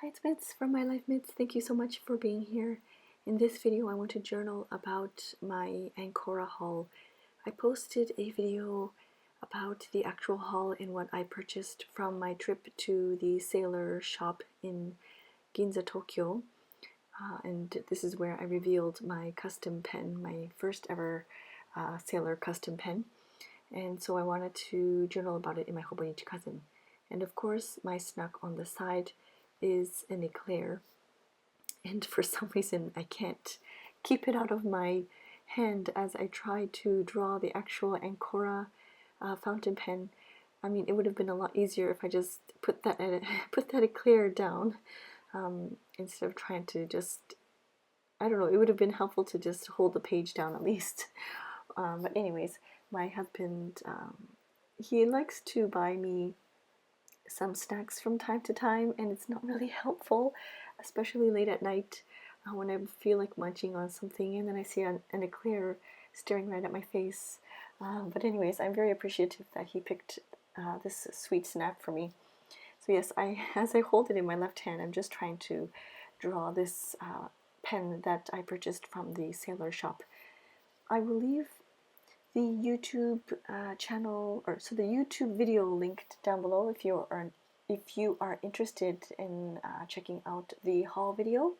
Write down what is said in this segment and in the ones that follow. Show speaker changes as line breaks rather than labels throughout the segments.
Hi, it's Mitz from My Life Mitz. Thank you so much for being here. In this video, I want to journal about my Ancora haul. I posted a video about the actual haul and what I purchased from my trip to the sailor shop in Ginza, Tokyo. And this is where I revealed my custom pen, my first ever sailor custom pen. And so I wanted to journal about it in my Hobonichi cousin. And of course, my snack on the side is an eclair, and for some reason I can't keep it out of my hand as I try to draw the actual Ancora fountain pen. I mean, it would have been a lot easier if I just put that eclair down instead of trying to just, I don't know, it would have been helpful to just hold the page down at least. But anyways, my husband, he likes to buy me some snacks from time to time, and it's not really helpful, especially late at night when I feel like munching on something and then I see an eclair staring right at my face. But anyways, I'm very appreciative that he picked this sweet snack for me. So yes, as I hold it in my left hand, I'm just trying to draw this pen that I purchased from the sailor shop. I will leave the YouTube channel, or so the YouTube video linked down below if you are interested in checking out the haul video.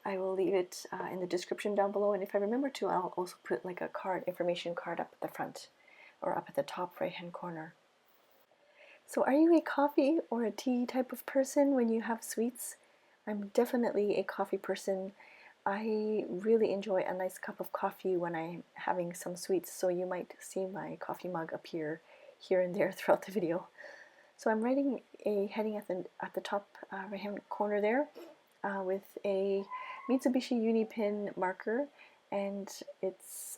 I will leave it in the description down below, and if I remember to, I'll also put like a information card up at the front or up at the top right hand corner. So are you a coffee or a tea type of person when you have sweets? I'm definitely a coffee person. I really enjoy a nice cup of coffee when I'm having some sweets, so you might see my coffee mug appear here and there throughout the video. So I'm writing a heading at the top right hand corner there with a Mitsubishi Unipin marker, and it's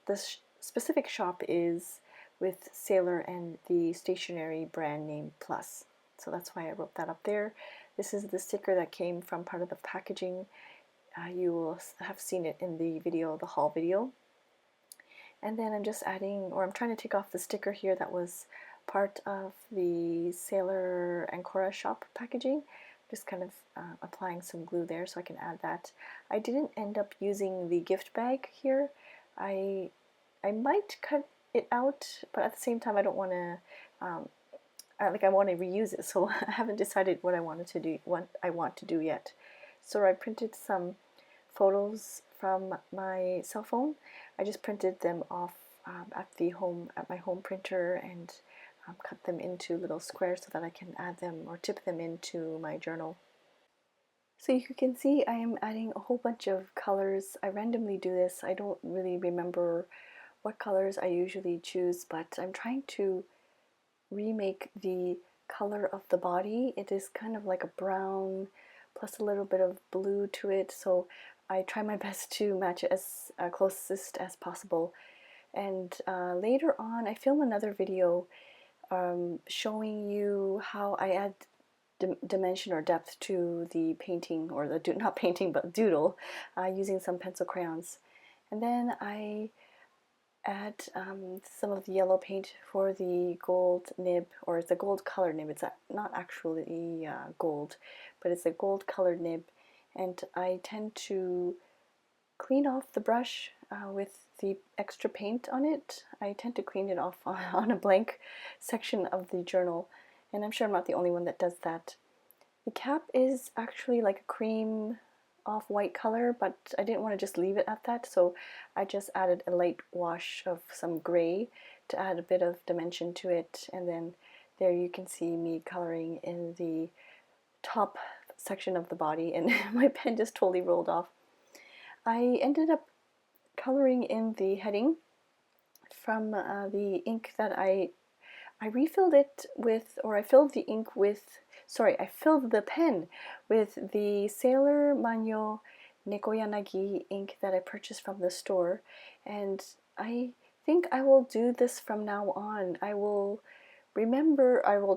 this specific shop is with Sailor and the stationery brand name Plus. So that's why I wrote that up there. This is the sticker that came from part of the packaging. You will have seen it in the video, the haul video. And then I'm just adding, or I'm trying to take off the sticker here that was part of the Sailor Ancora shop packaging. Just kind of applying some glue there so I can add that. I didn't end up using the gift bag here. I might cut it out, but at the same time I don't want to I want to reuse it, so I haven't decided what I want to do yet. So I printed some photos from my cell phone. I just printed them off at my home printer and cut them into little squares so that I can add them or tip them into my journal. So you can see I am adding a whole bunch of colors. I randomly do this. I don't really remember what colors I usually choose, but I'm trying to remake the color of the body. It is kind of like a brown plus a little bit of blue to it, so I try my best to match it as closest as possible. And later on I film another video showing you how I add dimension or depth to the painting, or the not painting but doodle, using some pencil crayons. And then I add some of the yellow paint for the gold nib, or it's a gold colored nib. It's not actually gold, but it's a gold colored nib, and I tend to clean off the brush with the extra paint on it. I tend to clean it off on a blank section of the journal, and I'm sure I'm not the only one that does that. The cap is actually like a cream off-white color, but I didn't want to just leave it at that, so I just added a light wash of some gray to add a bit of dimension to it. And then there you can see me coloring in the top section of the body, and my pen just totally rolled off. I ended up coloring in the heading from the ink that I refilled it with, or I filled the ink with, I filled the pen with the Sailor Manyo Nekoyanagi ink that I purchased from the store, and I think I will do this from now on. I will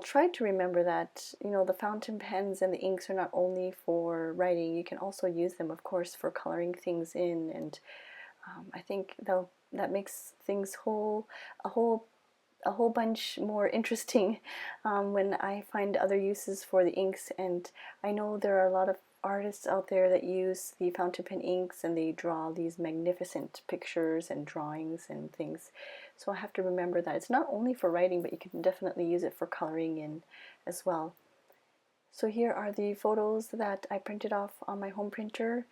try to remember that, the fountain pens and the inks are not only for writing. You can also use them, of course, for coloring things in, and I think that makes things a whole a whole bunch more interesting when I find other uses for the inks. And I know there are a lot of artists out there that use the fountain pen inks and they draw these magnificent pictures and drawings and things. So I have to remember that it's not only for writing, but you can definitely use it for coloring in as well. So here are the photos that I printed off on my home printer.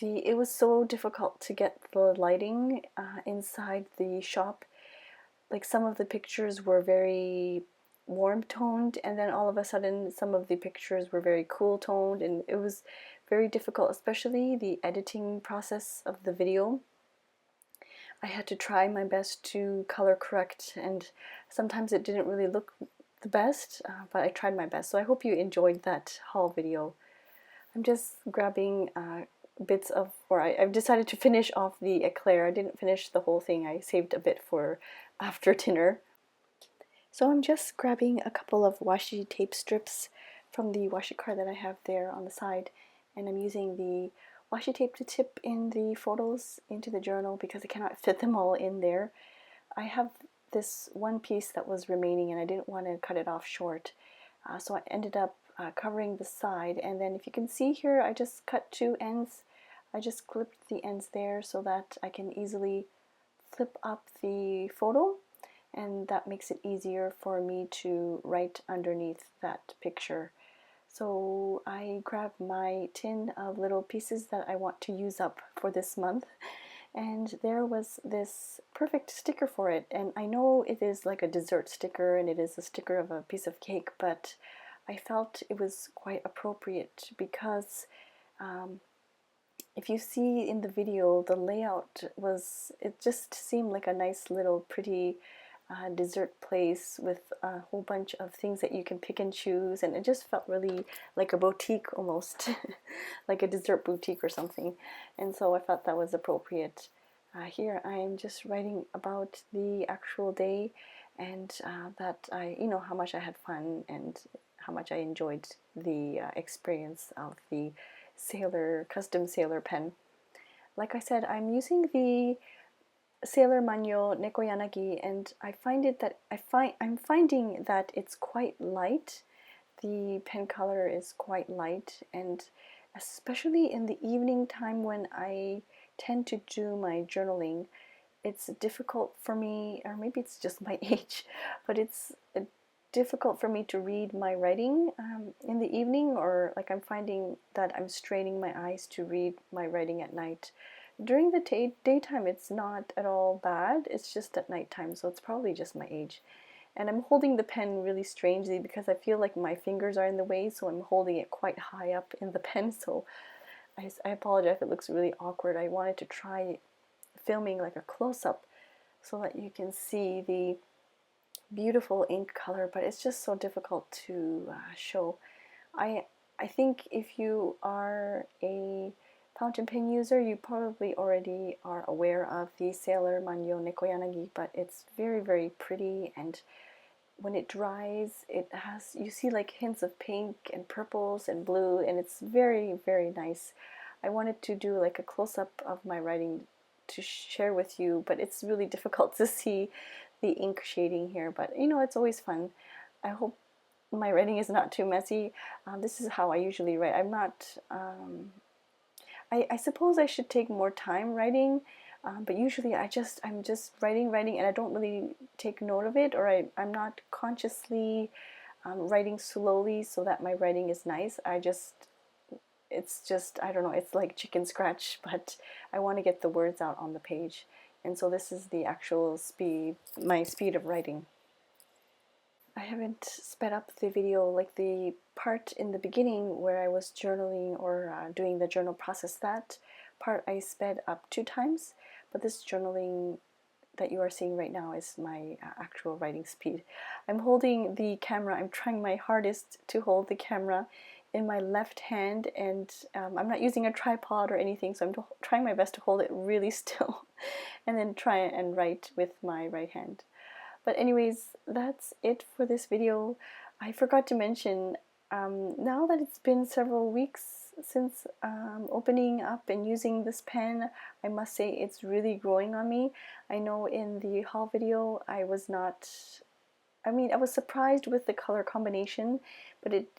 It was so difficult to get the lighting inside the shop. Like some of the pictures were very warm toned, and then all of a sudden some of the pictures were very cool toned, and it was very difficult, especially the editing process of the video. I had to try my best to color correct, and sometimes it didn't really look the best, but I tried my best. So I hope you enjoyed that haul video. I'm just grabbing bits of, or I've decided to finish off the eclair. I didn't finish the whole thing. I saved a bit for after dinner. So I'm just grabbing a couple of washi tape strips from the washi card that I have there on the side, and I'm using the washi tape to tip in the photos into the journal because I cannot fit them all in there. I have this one piece that was remaining and I didn't want to cut it off short, so I ended up covering the side, and then if you can see here, I just cut two ends. I just clipped the ends there so that I can easily flip up the photo, and that makes it easier for me to write underneath that picture. So I grabbed my tin of little pieces that I want to use up for this month, and there was this perfect sticker for it. And I know it is like a dessert sticker and it is a sticker of a piece of cake, but I felt it was quite appropriate because if you see in the video, the layout was, it just seemed like a nice little pretty dessert place with a whole bunch of things that you can pick and choose, and it just felt really like a boutique almost, like a dessert boutique or something, and so I thought that was appropriate. Here I am just writing about the actual day, and that how much I had fun and how much I enjoyed the experience of the custom sailor pen. Like I said, I'm using the Sailor Manyo Nekoyanagi, and I'm finding that it's quite light. The pen color is quite light, and especially in the evening time when I tend to do my journaling, it's difficult for me, or maybe it's just my age, but it's difficult for me to read my writing in the evening, or like I'm finding that I'm straining my eyes to read my writing at night. During the daytime it's not at all bad, it's just at nighttime, so it's probably just my age. And I'm holding the pen really strangely because I feel like my fingers are in the way, so I'm holding it quite high up in the pen, so I apologize if it looks really awkward. I wanted to try filming like a close-up so that you can see the beautiful ink color, but it's just so difficult to show. I think if you are a fountain pen user, you probably already are aware of the Sailor Manyo Nekoyanagi, but it's very, very pretty, and when it dries, it has, you see like hints of pink and purples and blue, and it's very, very nice. I wanted to do like a close-up of my writing to share with you, but it's really difficult to see the ink shading here, but it's always fun. I hope my writing is not too messy. This is how I usually write. I'm not, I suppose I should take more time writing, but usually I'm just writing, and I don't really take note of it, or I'm not consciously writing slowly so that my writing is nice. It's just, I don't know, it's like chicken scratch, but I want to get the words out on the page. And so this is the actual my speed of writing. I haven't sped up the video, like the part in the beginning where I was journaling or doing the journal process, that part I sped up 2 times, but this journaling that you are seeing right now is my actual writing speed. I'm holding the camera, I'm trying my hardest to hold the camera in my left hand, and I'm not using a tripod or anything, so I'm trying my best to hold it really still and then try and write with my right hand. But anyways, that's it for this video. I forgot to mention, now that it's been several weeks since opening up and using this pen, I must say it's really growing on me. I know in the haul video I was not I mean, I was surprised with the color combination, but it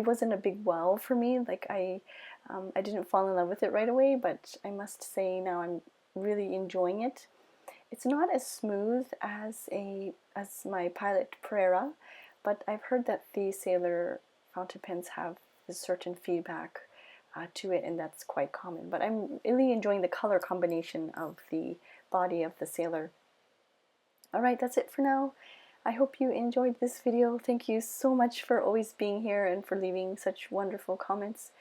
wasn't a big wow for me. Like I didn't fall in love with it right away, but I must say now I'm really enjoying it. It's not as smooth as my Pilot Pereira, but I've heard that the Sailor fountain pens have a certain feedback to it, and that's quite common. But I'm really enjoying the color combination of the body of the Sailor. Alright, that's it for now. I hope you enjoyed this video. Thank you so much for always being here and for leaving such wonderful comments.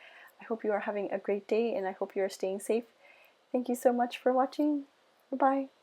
I hope you are having a great day, and I hope you are staying safe. Thank you so much for watching. Bye-bye.